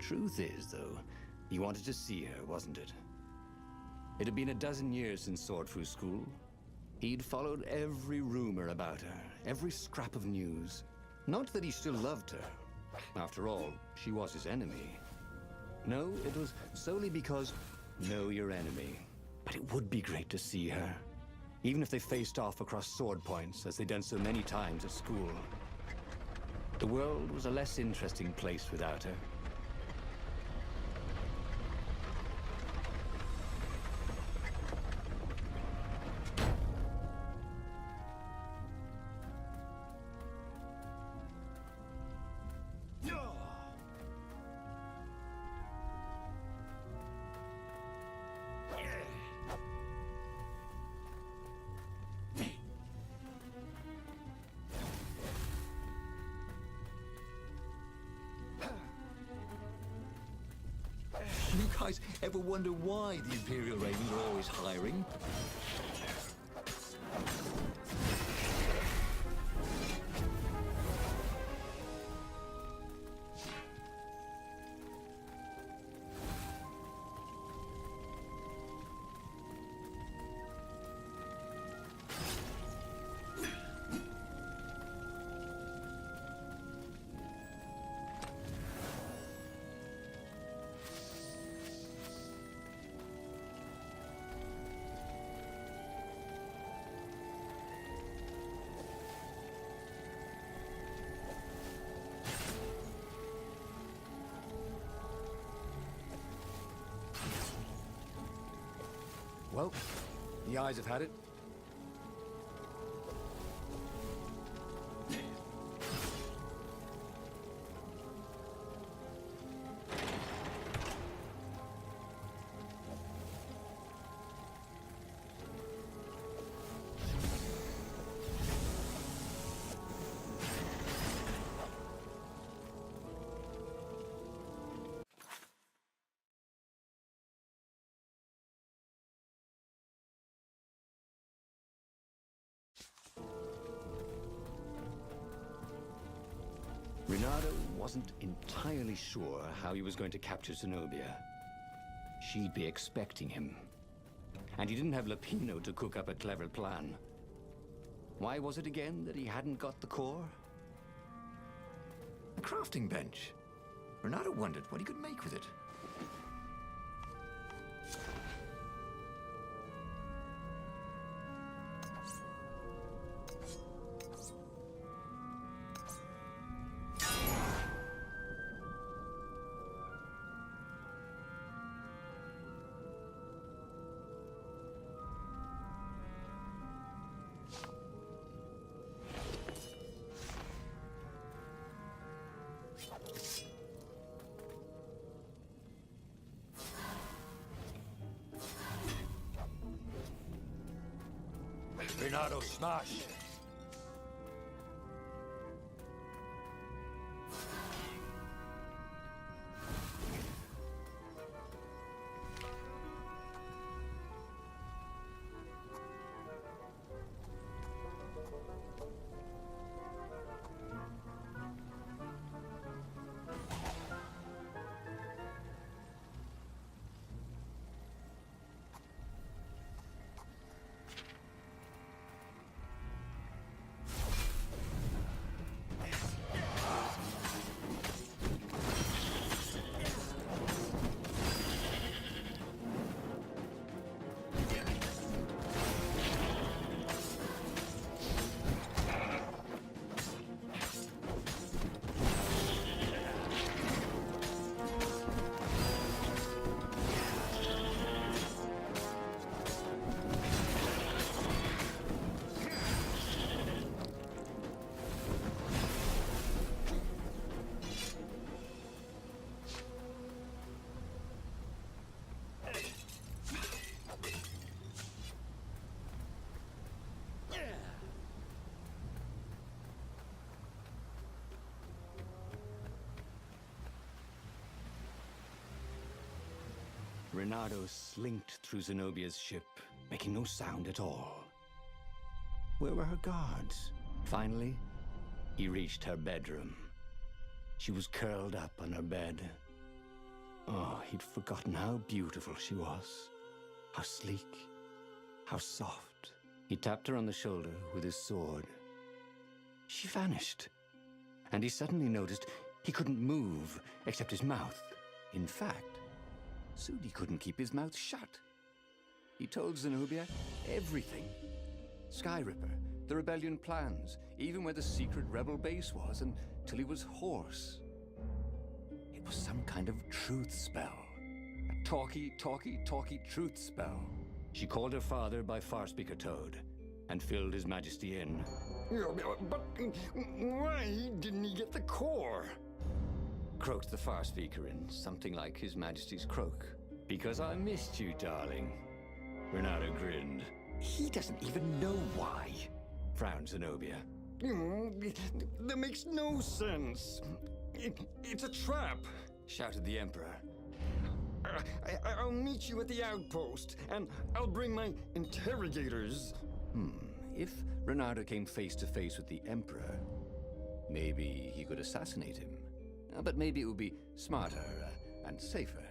truth is, though, he wanted to see her, wasn't it? It had been a dozen years since Swordfru School. He'd followed every rumor about her, every scrap of news. Not that he still loved her. After all, she was his enemy. No, it was solely because, know your enemy. But it would be great to see her. Even if they faced off across sword points, as they'd done so many times at school. The world was a less interesting place without her. You guys ever wonder why the Imperial Ravens are always hiring? Well, the eyes have had it. Reynardo wasn't entirely sure how he was going to capture Zenobia. She'd be expecting him. And he didn't have Lapino to cook up a clever plan. Why was it again that he hadn't got the core? A crafting bench. Renato wondered what he could make with it. Renato, smash! Reynardo slinked through Zenobia's ship, making no sound at all. Where were her guards? Finally, he reached her bedroom. She was curled up on her bed, Oh, he'd forgotten how beautiful she was. How sleek. How soft. He tapped her on the shoulder with his sword. She vanished. And he suddenly noticed he couldn't move except his mouth. In fact, Sudi couldn't keep his mouth shut. He told Zenobia everything. Skyripper, the rebellion plans, even where the secret rebel base was, until he was hoarse. It was some kind of truth spell. A talky truth spell. She called her father by Farspeaker Toad and filled His Majesty in. But why didn't he get the core? Croaked the Farspeaker in something like His Majesty's croak. Because I missed you, darling. Renato grinned. He doesn't even know why, frowned Zenobia. That makes no sense. It's a trap, Shouted the Emperor. I'll meet you at the outpost, and I'll bring my interrogators. If Renato came face to face with the Emperor, maybe he could assassinate him. But maybe it would be smarter and safer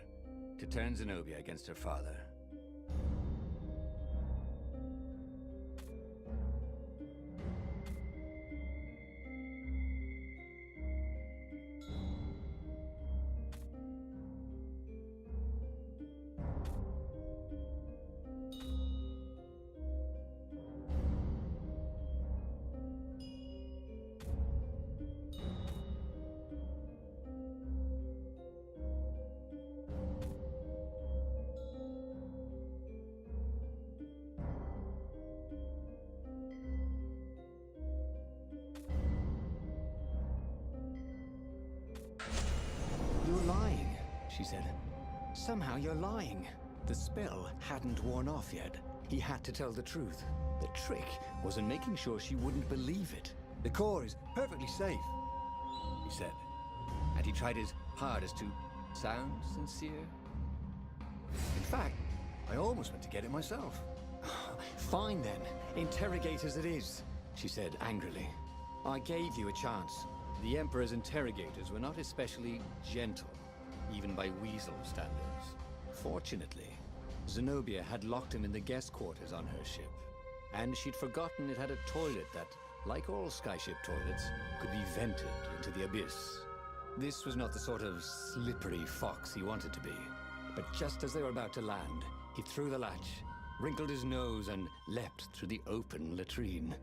to turn Zenobia against her father. You're lying, she said. Somehow you're lying. The spell hadn't worn off yet. He had to tell the truth. The trick was in making sure she wouldn't believe it. The core is perfectly safe. He said. And he tried his hardest to sound sincere. In fact, I almost went to get it myself. Fine then. Interrogators it is, she said angrily. I gave you a chance. The Emperor's interrogators were not especially gentle, even by Weasel standards. Fortunately, Zenobia had locked him in the guest quarters on her ship, and she'd forgotten it had a toilet that, like all skyship toilets, could be vented into the abyss. This was not the sort of slippery fox he wanted to be, but just as they were about to land, he threw the latch, wrinkled his nose, and leapt through the open latrine.